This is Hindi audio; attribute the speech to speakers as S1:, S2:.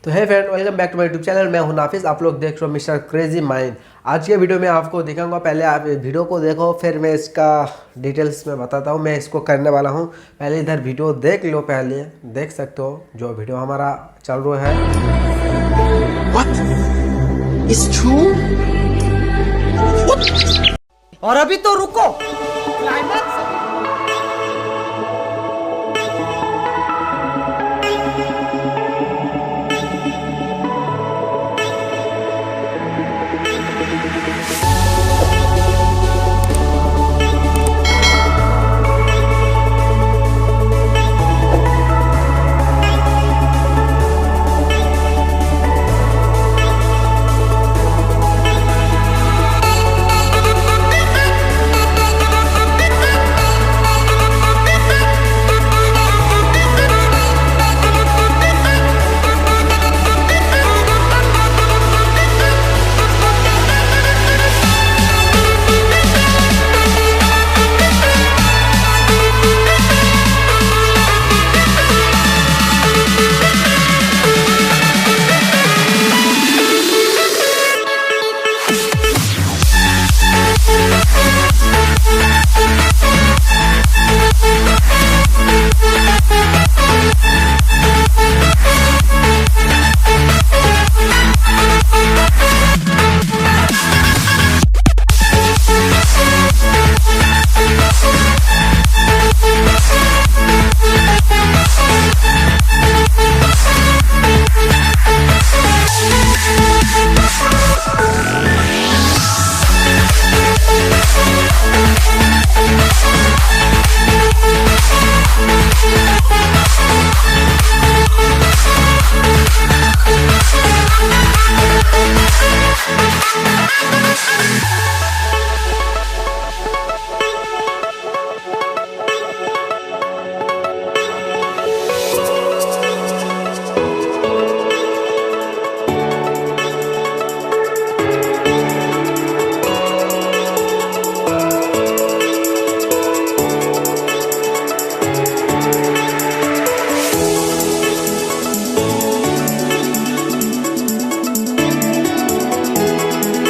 S1: तो है friend, welcome back to my YouTube channel. मैं हूं नाफिस, आप लोग देख रहे हो मिस्टर क्रेजी माइंड। आज के वीडियो में आपको दिखाऊंगा, पहले आप वीडियो को देखो फिर मैं इसका डिटेल्स में बताता हूं। मैं इसको करने वाला हूं, पहले इधर वीडियो देख लो, पहले देख सकते हो जो वीडियो हमारा चल रहा है।
S2: What is true?
S3: और अभी तो रुको, क्लाइमैक्स